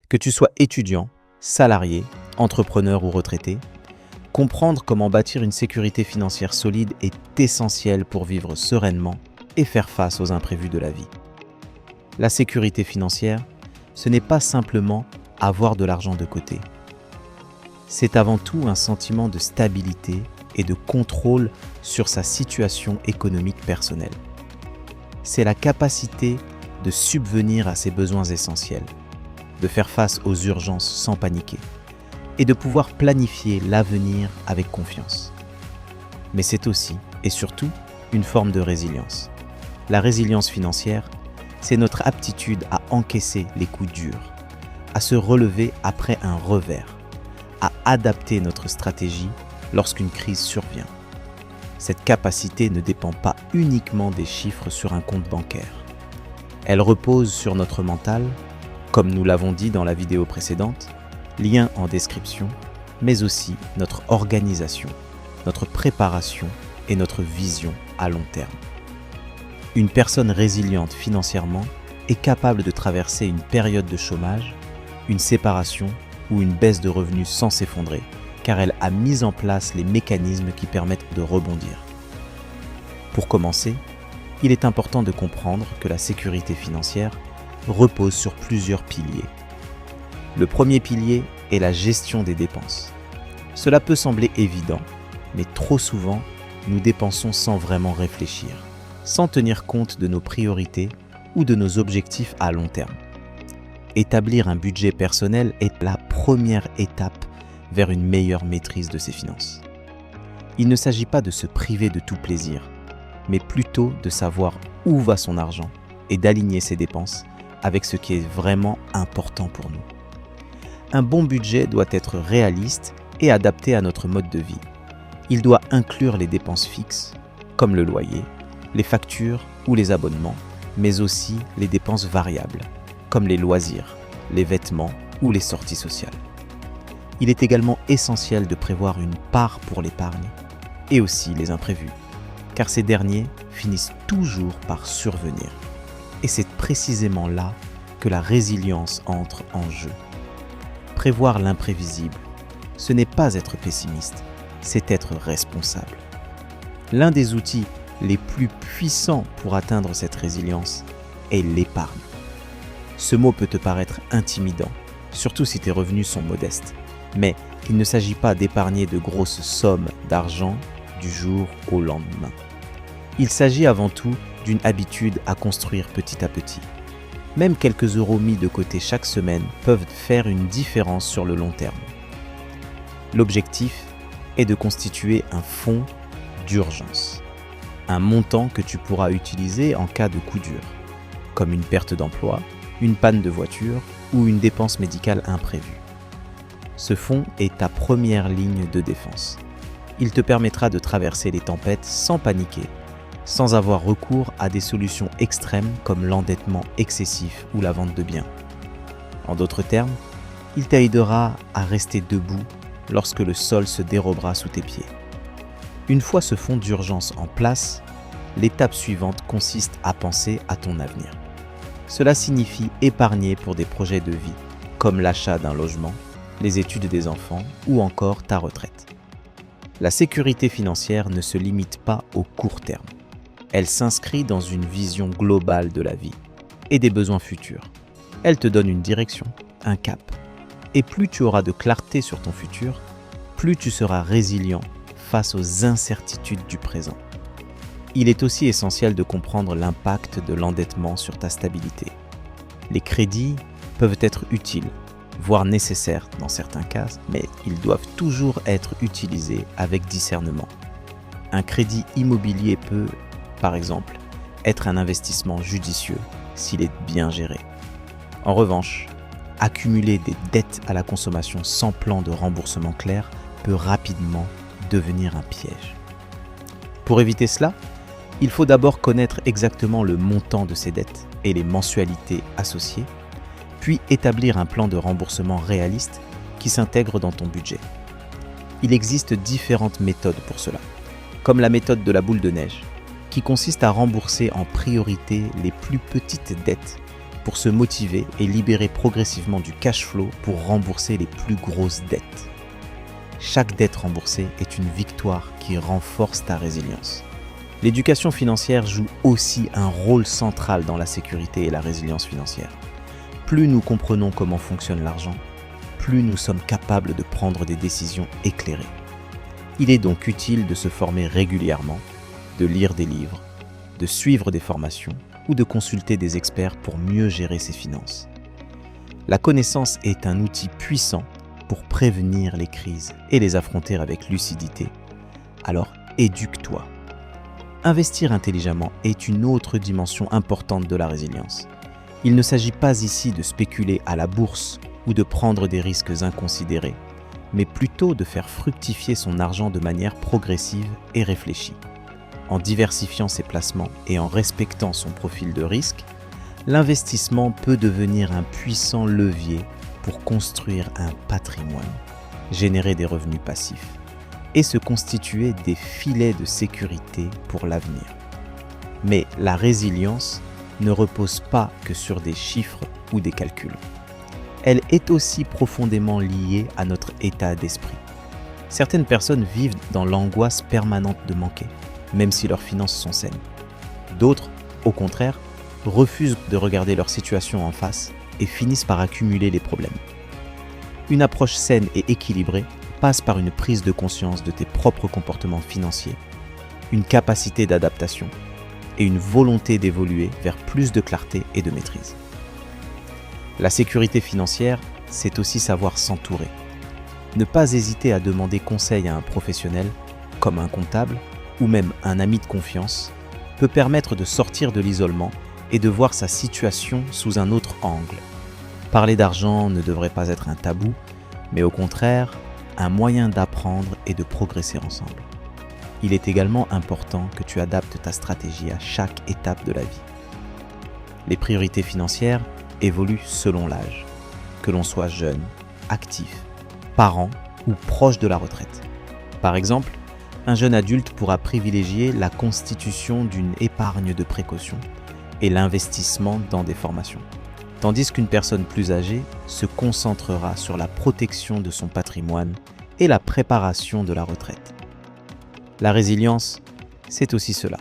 Que tu sois étudiant, salarié, entrepreneur ou retraité, comprendre comment bâtir une sécurité financière solide est essentiel pour vivre sereinement et faire face aux imprévus de la vie. La sécurité financière, ce n'est pas simplement avoir de l'argent de côté. C'est avant tout un sentiment de stabilité et de contrôle sur sa situation économique personnelle. C'est la capacité de subvenir à ses besoins essentiels, de faire face aux urgences sans paniquer et de pouvoir planifier l'avenir avec confiance. Mais c'est aussi et surtout une forme de résilience. La résilience financière, c'est notre aptitude à encaisser les coups durs, à se relever après un revers, à adapter notre stratégie lorsqu'une crise survient. Cette capacité ne dépend pas uniquement des chiffres sur un compte bancaire. Elle repose sur notre mental, comme nous l'avons dit dans la vidéo précédente, lien en description, mais aussi notre organisation, notre préparation et notre vision à long terme. Une personne résiliente financièrement est capable de traverser une période de chômage, une séparation ou une baisse de revenus sans s'effondrer, car elle a mis en place les mécanismes qui permettent de rebondir. Pour commencer, il est important de comprendre que la sécurité financière repose sur plusieurs piliers. Le premier pilier est la gestion des dépenses. Cela peut sembler évident, mais trop souvent, nous dépensons sans vraiment réfléchir, sans tenir compte de nos priorités ou de nos objectifs à long terme. Établir un budget personnel est la première étape vers une meilleure maîtrise de ses finances. Il ne s'agit pas de se priver de tout plaisir, mais plutôt de savoir où va son argent et d'aligner ses dépenses avec ce qui est vraiment important pour nous. Un bon budget doit être réaliste et adapté à notre mode de vie. Il doit inclure les dépenses fixes, comme le loyer, les factures ou les abonnements, mais aussi les dépenses variables, comme les loisirs, les vêtements ou les sorties sociales. Il est également essentiel de prévoir une part pour l'épargne et aussi les imprévus, car ces derniers finissent toujours par survenir. Et c'est précisément là que la résilience entre en jeu. Prévoir l'imprévisible, ce n'est pas être pessimiste, c'est être responsable. L'un des outils les plus puissants pour atteindre cette résilience est l'épargne. Ce mot peut te paraître intimidant, surtout si tes revenus sont modestes. Mais il ne s'agit pas d'épargner de grosses sommes d'argent du jour au lendemain. Il s'agit avant tout d'une habitude à construire petit à petit. Même quelques euros mis de côté chaque semaine peuvent faire une différence sur le long terme. L'objectif est de constituer un fonds d'urgence, un montant que tu pourras utiliser en cas de coup dur, comme une perte d'emploi, une panne de voiture ou une dépense médicale imprévue. Ce fonds est ta première ligne de défense. Il te permettra de traverser les tempêtes sans paniquer, sans avoir recours à des solutions extrêmes comme l'endettement excessif ou la vente de biens. En d'autres termes, il t'aidera à rester debout lorsque le sol se dérobera sous tes pieds. Une fois ce fonds d'urgence en place, l'étape suivante consiste à penser à ton avenir. Cela signifie épargner pour des projets de vie, comme l'achat d'un logement, les études des enfants ou encore ta retraite. La sécurité financière ne se limite pas au court terme. Elle s'inscrit dans une vision globale de la vie et des besoins futurs. Elle te donne une direction, un cap. Et plus tu auras de clarté sur ton futur, plus tu seras résilient face aux incertitudes du présent. Il est aussi essentiel de comprendre l'impact de l'endettement sur ta stabilité. Les crédits peuvent être utiles, voire nécessaires dans certains cas, mais ils doivent toujours être utilisés avec discernement. Un crédit immobilier peut, par exemple, être un investissement judicieux s'il est bien géré. En revanche, accumuler des dettes à la consommation sans plan de remboursement clair peut rapidement devenir un piège. Pour éviter cela, il faut d'abord connaître exactement le montant de ces dettes et les mensualités associées, puis établir un plan de remboursement réaliste qui s'intègre dans ton budget. Il existe différentes méthodes pour cela, comme la méthode de la boule de neige, qui consiste à rembourser en priorité les plus petites dettes pour se motiver et libérer progressivement du cash flow pour rembourser les plus grosses dettes. Chaque dette remboursée est une victoire qui renforce ta résilience. L'éducation financière joue aussi un rôle central dans la sécurité et la résilience financière. Plus nous comprenons comment fonctionne l'argent, plus nous sommes capables de prendre des décisions éclairées. Il est donc utile de se former régulièrement, de lire des livres, de suivre des formations ou de consulter des experts pour mieux gérer ses finances. La connaissance est un outil puissant pour prévenir les crises et les affronter avec lucidité. Alors éduque-toi. Investir intelligemment est une autre dimension importante de la résilience. Il ne s'agit pas ici de spéculer à la bourse ou de prendre des risques inconsidérés, mais plutôt de faire fructifier son argent de manière progressive et réfléchie. En diversifiant ses placements et en respectant son profil de risque, l'investissement peut devenir un puissant levier pour construire un patrimoine, générer des revenus passifs et se constituer des filets de sécurité pour l'avenir. Mais la résilience ne repose pas que sur des chiffres ou des calculs. Elle est aussi profondément liée à notre état d'esprit. Certaines personnes vivent dans l'angoisse permanente de manquer, même si leurs finances sont saines. D'autres, au contraire, refusent de regarder leur situation en face et finissent par accumuler les problèmes. Une approche saine et équilibrée passe par une prise de conscience de tes propres comportements financiers, une capacité d'adaptation et une volonté d'évoluer vers plus de clarté et de maîtrise. La sécurité financière, c'est aussi savoir s'entourer. Ne pas hésiter à demander conseil à un professionnel, comme un comptable ou même un ami de confiance, peut permettre de sortir de l'isolement et de voir sa situation sous un autre angle. Parler d'argent ne devrait pas être un tabou, mais au contraire, un moyen d'apprendre et de progresser ensemble. Il est également important que tu adaptes ta stratégie à chaque étape de la vie. Les priorités financières évoluent selon l'âge, que l'on soit jeune, actif, parent ou proche de la retraite. Par exemple, un jeune adulte pourra privilégier la constitution d'une épargne de précaution et l'investissement dans des formations, tandis qu'une personne plus âgée se concentrera sur la protection de son patrimoine et la préparation de la retraite. La résilience, c'est aussi cela.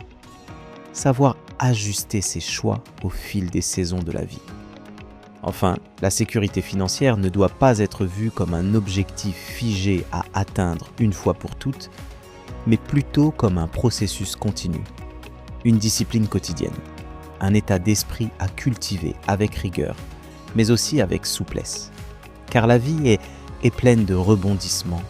Savoir ajuster ses choix au fil des saisons de la vie. Enfin, la sécurité financière ne doit pas être vue comme un objectif figé à atteindre une fois pour toutes, mais plutôt comme un processus continu, une discipline quotidienne, un état d'esprit à cultiver avec rigueur, mais aussi avec souplesse. Car la vie est pleine de rebondissements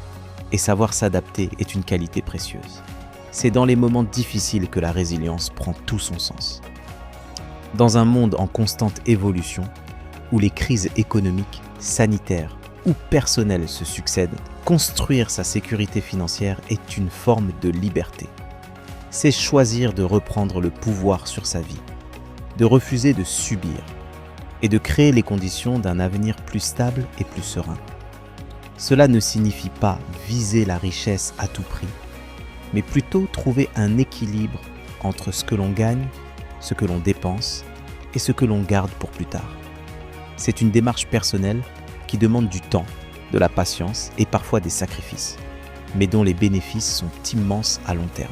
et savoir s'adapter est une qualité précieuse. C'est dans les moments difficiles que la résilience prend tout son sens. Dans un monde en constante évolution, où les crises économiques, sanitaires ou personnelles se succèdent, construire sa sécurité financière est une forme de liberté. C'est choisir de reprendre le pouvoir sur sa vie, de refuser de subir et de créer les conditions d'un avenir plus stable et plus serein. Cela ne signifie pas viser la richesse à tout prix, mais plutôt trouver un équilibre entre ce que l'on gagne, ce que l'on dépense et ce que l'on garde pour plus tard. C'est une démarche personnelle qui demande du temps, de la patience et parfois des sacrifices, mais dont les bénéfices sont immenses à long terme.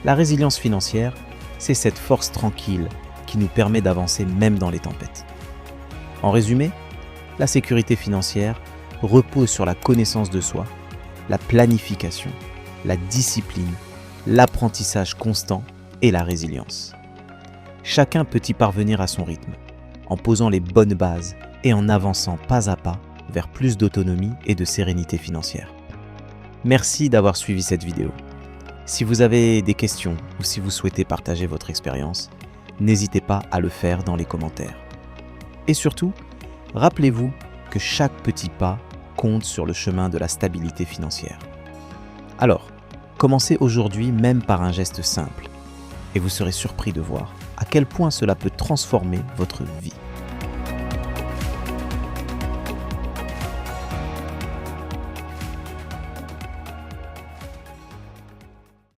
La résilience financière, c'est cette force tranquille qui nous permet d'avancer même dans les tempêtes. En résumé, la sécurité financière repose sur la connaissance de soi, la planification, la discipline, l'apprentissage constant et la résilience. Chacun peut y parvenir à son rythme, en posant les bonnes bases et en avançant pas à pas vers plus d'autonomie et de sérénité financière. Merci d'avoir suivi cette vidéo. Si vous avez des questions ou si vous souhaitez partager votre expérience, n'hésitez pas à le faire dans les commentaires. Et surtout, rappelez-vous que chaque petit pas compte sur le chemin de la stabilité financière. Alors, commencez aujourd'hui même par un geste simple, et vous serez surpris de voir à quel point cela peut transformer votre vie.